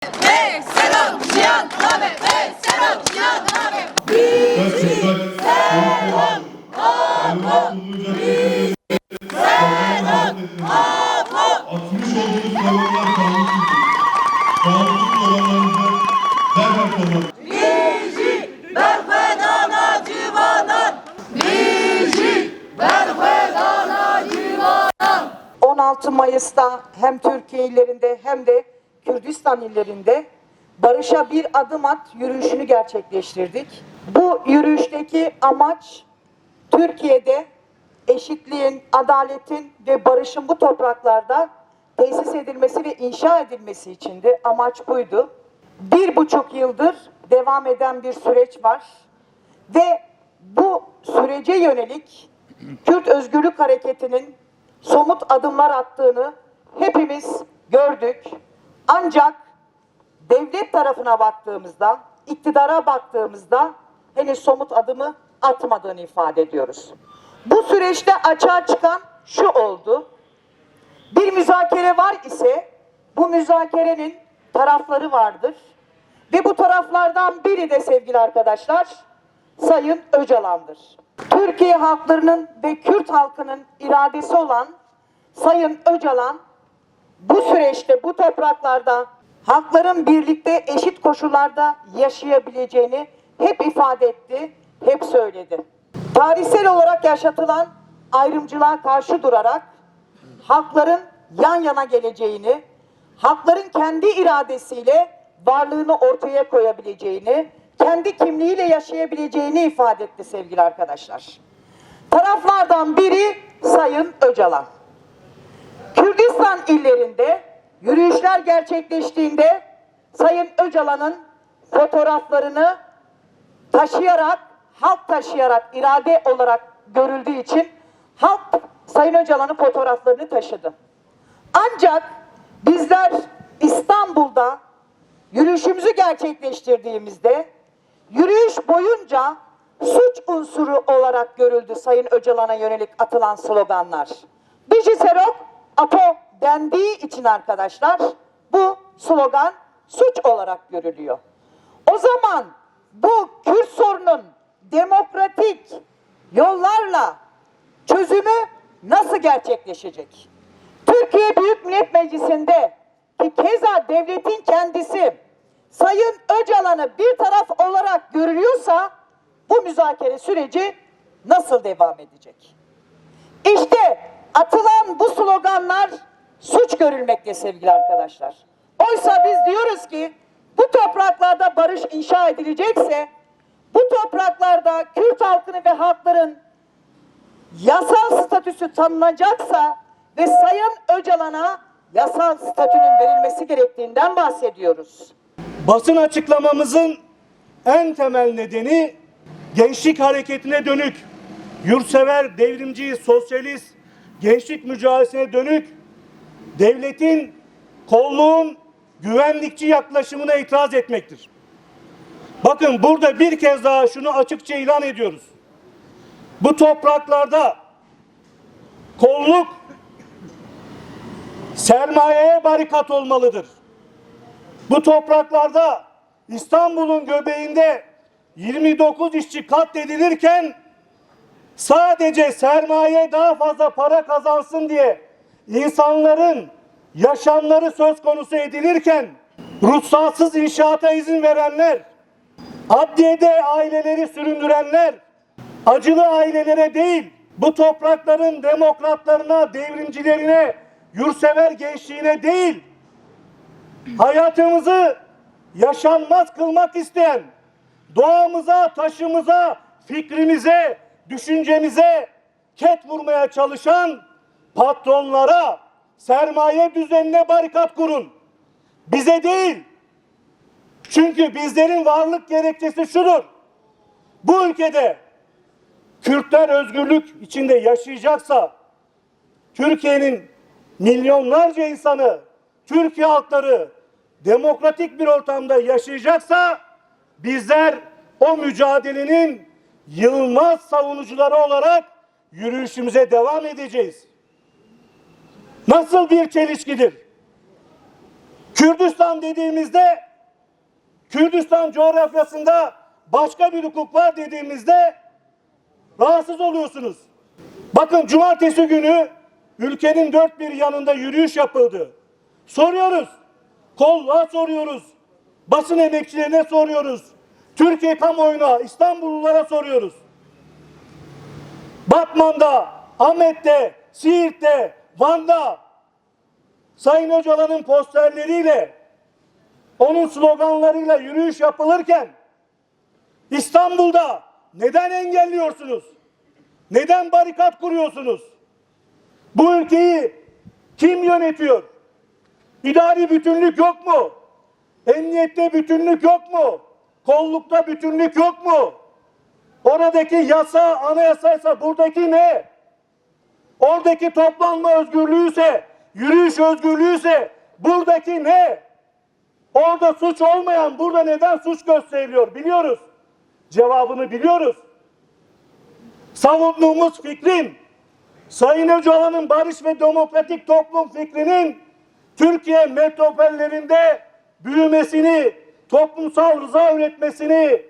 Serok Cihan Nabe Serok Cihan Nabe atmış olduğunuz kararlar kanunsuzdur. Kanunsuz olanlarınızı derhal kullanın. Bici berfedana civanan Bici berfedana civanan 16 Mayıs'ta hem Türkiye illerinde hem de Kürdistan illerinde Barış'a bir adım at yürüyüşünü gerçekleştirdik. Bu yürüyüşteki amaç Türkiye'de eşitliğin, adaletin ve barışın bu topraklarda tesis edilmesi ve inşa edilmesi içindi. Amaç buydu. 1,5 yıldır devam eden bir süreç var ve bu sürece yönelik Kürt Özgürlük Hareketi'nin somut adımlar attığını hepimiz gördük. Ancak devlet tarafına baktığımızda, iktidara baktığımızda henüz somut adımı atmadığını ifade ediyoruz. Bu süreçte açığa çıkan şu oldu. Bir müzakere var ise bu müzakerenin tarafları vardır. Ve bu taraflardan biri de sevgili arkadaşlar Sayın Öcalan'dır. Türkiye halklarının ve Kürt halkının iradesi olan Sayın Öcalan bu süreçte bu topraklarda halkların birlikte eşit koşullarda yaşayabileceğini hep ifade etti, hep söyledi. Tarihsel olarak yaşatılan ayrımcılığa karşı durarak halkların yan yana geleceğini, halkların kendi iradesiyle varlığını ortaya koyabileceğini, kendi kimliğiyle yaşayabileceğini ifade etti sevgili arkadaşlar. Taraflardan biri Sayın Öcalan. Kürdistan illerinde yürüyüşler gerçekleştiğinde Sayın Öcalan'ın fotoğraflarını taşıyarak, halk taşıyarak, irade olarak görüldüğü için halk Sayın Öcalan'ın fotoğraflarını taşıdı. Ancak bizler İstanbul'da yürüyüşümüzü gerçekleştirdiğimizde yürüyüş boyunca suç unsuru olarak görüldü Sayın Öcalan'a yönelik atılan sloganlar. Bici Serok Apo dendiği için arkadaşlar bu slogan suç olarak görülüyor. O zaman bu Kürt sorunun demokratik yollarla çözümü nasıl gerçekleşecek? Türkiye Büyük Millet Meclisi'nde ki keza devletin kendisi Sayın Öcalan'ı bir taraf olarak görülüyorsa bu müzakere süreci nasıl devam edecek? İşte atılan bu sloganlar suç görülmekte sevgili arkadaşlar. Oysa biz diyoruz ki bu topraklarda barış inşa edilecekse, bu topraklarda Kürt halkını ve halkların yasal statüsü tanınacaksa ve Sayın Öcalan'a yasal statünün verilmesi gerektiğinden bahsediyoruz. Basın açıklamamızın en temel nedeni gençlik hareketine dönük, yurtsever, devrimci, sosyalist, gençlik mücadelesine dönük devletin, kolluğun güvenlikçi yaklaşımına itiraz etmektir. Bakın burada bir kez daha şunu açıkça ilan ediyoruz. Bu topraklarda kolluk sermayeye barikat olmalıdır. Bu topraklarda İstanbul'un göbeğinde 29 işçi katledilirken sadece sermaye daha fazla para kazansın diye insanların yaşamları söz konusu edilirken ruhsatsız inşaata izin verenler, adliyede aileleri süründürenler, acılı ailelere değil bu toprakların demokratlarına, devrimcilerine, yurtsever gençliğine değil hayatımızı yaşanmaz kılmak isteyen, doğamıza, taşımıza, fikrimize, düşüncemize ket vurmaya çalışan patronlara, sermaye düzenine barikat kurun. Bize değil. Çünkü bizlerin varlık gerekçesi şudur. Bu ülkede Kürtler özgürlük içinde yaşayacaksa, Türkiye'nin milyonlarca insanı, Türkiye halkları demokratik bir ortamda yaşayacaksa bizler o mücadelenin yılmaz savunucuları olarak yürüyüşümüze devam edeceğiz. Nasıl bir çelişkidir? Kürdistan dediğimizde, Kürdistan coğrafyasında başka bir hukuk var dediğimizde rahatsız oluyorsunuz. Bakın cumartesi günü ülkenin dört bir yanında yürüyüş yapıldı. Soruyoruz, kolluğa soruyoruz, basın emekçilerine soruyoruz, Türkiye kamuoyuna, İstanbullulara soruyoruz. Batman'da, Ahmet'te, Siirt'te, Van'da Sayın Öcalan'ın posterleriyle, onun sloganlarıyla yürüyüş yapılırken İstanbul'da neden engelliyorsunuz? Neden barikat kuruyorsunuz? Bu ülkeyi kim yönetiyor? İdari bütünlük yok mu? Emniyette bütünlük yok mu? Kollukta bütünlük yok mu? Oradaki yasa, anayasaysa buradaki ne? Oradaki toplanma özgürlüğüyse, yürüyüş özgürlüğüyse buradaki ne? Orada suç olmayan burada neden suç gösteriliyor? Biliyoruz. Cevabını biliyoruz. Savunduğumuz fikrin, Sayın Öcalan'ın barış ve demokratik toplum fikrinin Türkiye metropollerinde büyümesini, toplumsal rıza üretmesini,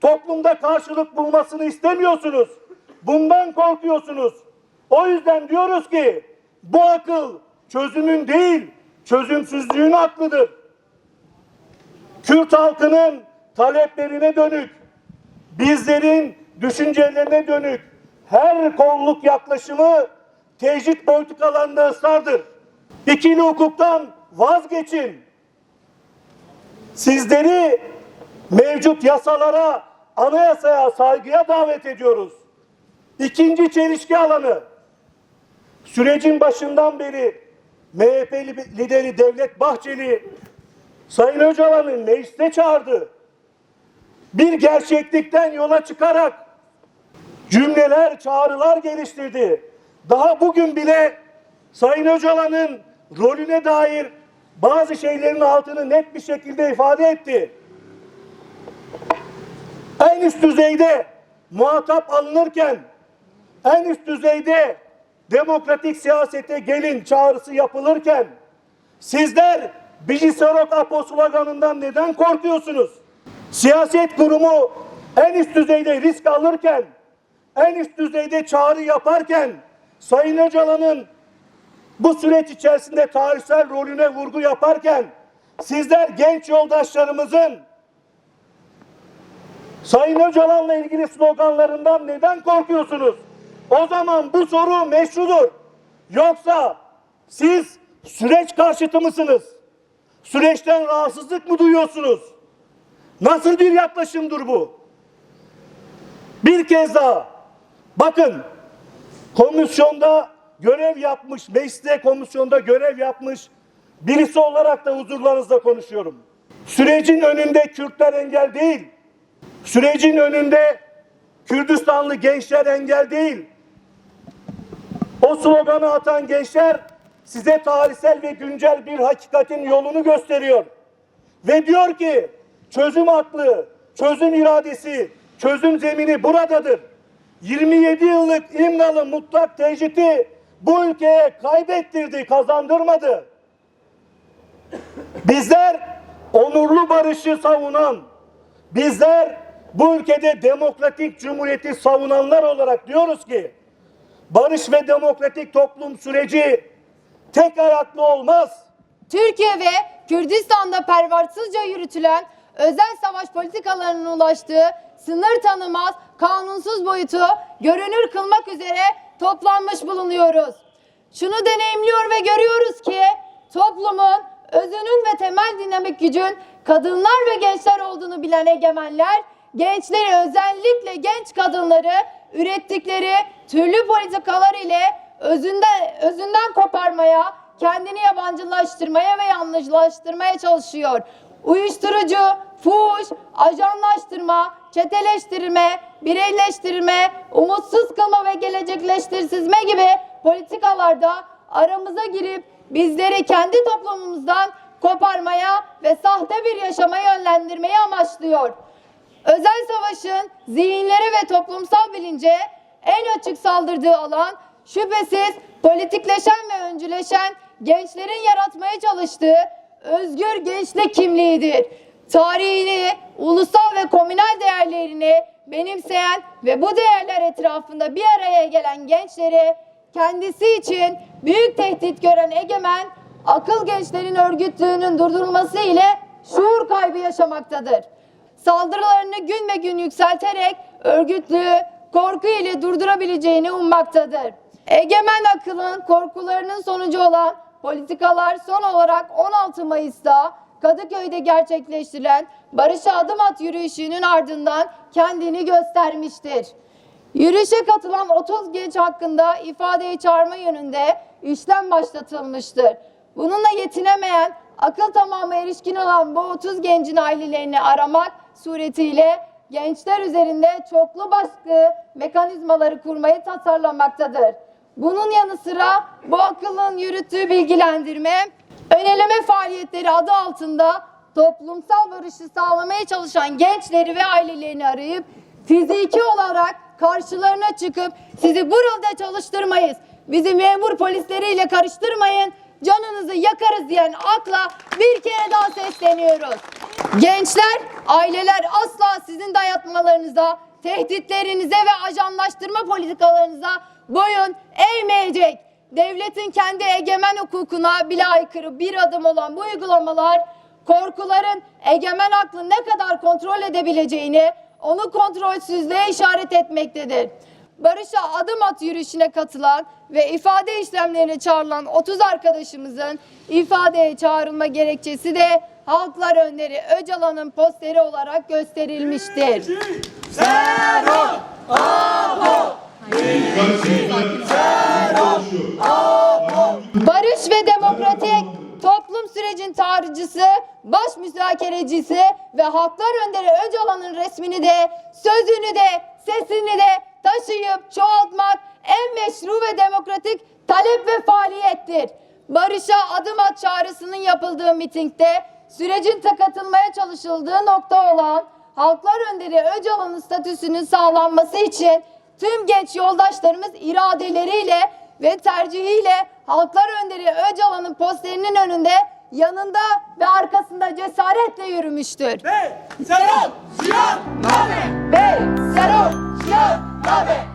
toplumda karşılık bulmasını istemiyorsunuz. Bundan korkuyorsunuz. O yüzden diyoruz ki bu akıl çözümün değil, çözümsüzlüğün aklıdır. Kürt halkının taleplerine dönük, bizlerin düşüncelerine dönük her kolluk yaklaşımı tecrit politikalarında ısrardır. İkili hukuktan vazgeçin. Sizleri mevcut yasalara, anayasaya saygıya davet ediyoruz. İkinci çelişki alanı, sürecin başından beri MHP lideri Devlet Bahçeli Sayın Öcalan'ı meclise çağırdı. Bir gerçeklikten yola çıkarak cümleler, çağrılar geliştirdi. Daha bugün bile Sayın Öcalan'ın rolüne dair bazı şeylerin altını net bir şekilde ifade etti. En üst düzeyde muhatap alınırken, en üst düzeyde demokratik siyasete gelin çağrısı yapılırken sizler Bici Serok Apo sloganından neden korkuyorsunuz? Siyaset kurumu en üst düzeyde risk alırken, en üst düzeyde çağrı yaparken Sayın Öcalan'ın bu süreç içerisinde tarihsel rolüne vurgu yaparken sizler genç yoldaşlarımızın Sayın Öcalan'la ilgili sloganlarından neden korkuyorsunuz? O zaman bu soru meşrudur. Yoksa siz süreç karşıtı mısınız? Süreçten rahatsızlık mı duyuyorsunuz? Nasıl bir yaklaşımdır bu? Bir kez daha bakın, komisyonda görev yapmış, mecliste komisyonda görev yapmış birisi olarak da huzurlarınızda konuşuyorum. Sürecin önünde Kürtler engel değil. Sürecin önünde Kürdistanlı gençler engel değil. O sloganı atan gençler size tarihsel ve güncel bir hakikatin yolunu gösteriyor. Ve diyor ki çözüm aklı, çözüm iradesi, çözüm zemini buradadır. 27 yıllık İmralı mutlak tecriti bu ülkeye kaybettirdi, kazandırmadı. Bizler onurlu barışı savunan, bizler bu ülkede demokratik cumhuriyeti savunanlar olarak diyoruz ki barış ve demokratik toplum süreci tek ayaklı olmaz. Türkiye ve Kürdistan'da pervasızca yürütülen özel savaş politikalarının ulaştığı sınır tanımaz, kanunsuz boyutu görünür kılmak üzere toplanmış bulunuyoruz. Şunu deneyimliyor ve görüyoruz ki toplumun özünün ve temel dinamik gücün kadınlar ve gençler olduğunu bilen egemenler, gençleri, özellikle genç kadınları ürettikleri türlü politikalar ile özünden koparmaya, kendini yabancılaştırmaya ve yanlışlaştırmaya çalışıyor. Uyuşturucu, fuhuş, ajanlaştırma, çeteleştirme, bireyleştirme, umutsuz kılma ve gelecekleştirsizme gibi politikalarda aramıza girip bizleri kendi toplumumuzdan koparmaya ve sahte bir yaşama yönlendirmeyi amaçlıyor. Özel savaşın zihinlere ve toplumsal bilince en açık saldırdığı alan şüphesiz politikleşen ve öncüleşen gençlerin yaratmaya çalıştığı özgür gençlik kimliğidir. Tarihini, ulusal ve komünel değerlerini benimseyen ve bu değerler etrafında bir araya gelen gençleri kendisi için büyük tehdit gören egemen, akıl gençlerin örgütlüğünün durdurulması ile şuur kaybı yaşamaktadır. Saldırılarını gün ve gün yükselterek örgütlüğü korku ile durdurabileceğini ummaktadır. Egemen akılın korkularının sonucu olan politikalar son olarak 16 Mayıs'ta Kadıköy'de gerçekleştirilen Barış'a Adım At yürüyüşünün ardından kendini göstermiştir. Yürüyüşe katılan 30 genç hakkında ifadeyi çağırma yönünde işlem başlatılmıştır. Bununla yetinemeyen, akıl tamamı erişkin olan bu 30 gencin ailelerini aramak suretiyle gençler üzerinde çoklu baskı mekanizmaları kurmayı tasarlamaktadır. Bunun yanı sıra bu akılın yürüttüğü bilgilendirme, öneleme faaliyetleri adı altında toplumsal barışı sağlamaya çalışan gençleri ve ailelerini arayıp fiziki olarak karşılarına çıkıp sizi burada çalıştırmayız, bizi memur polisleriyle karıştırmayın, canınızı yakarız diyen akla bir kere daha sesleniyoruz. Gençler, aileler asla sizin dayatmalarınıza, tehditlerinize ve ajanlaştırma politikalarınıza boyun eğmeyecek. Devletin kendi egemen hukukuna bile aykırı bir adım olan bu uygulamalar, korkuların egemen aklı ne kadar kontrol edebileceğini, onu kontrolsüzlüğe işaret etmektedir. Barış'a Adım At yürüyüşüne katılan ve ifade işlemlerine çağrılan 30 arkadaşımızın ifadeye çağrılma gerekçesi de Halklar Önderi Öcalan'ın posteri olarak gösterilmiştir. Barış ve demokratik toplum sürecin tarihçisi, baş müzakerecisi ve Halklar Önderi Öcalan'ın resmini de, sözünü de, sesini de taşıyıp çoğaltmak en meşru ve demokratik talep ve faaliyettir. Barış'a Adım At çağrısının yapıldığı mitingde sürecin katılmaya çalışıldığı nokta olan Halklar Önderi Öcalan'ın statüsünün sağlanması için tüm genç yoldaşlarımız iradeleriyle ve tercihiyle Halklar Önderi Öcalan'ın posterinin önünde, yanında ve arkasında cesaretle yürümüştür. Serhat Ziya Name! Serhat Ziya Name!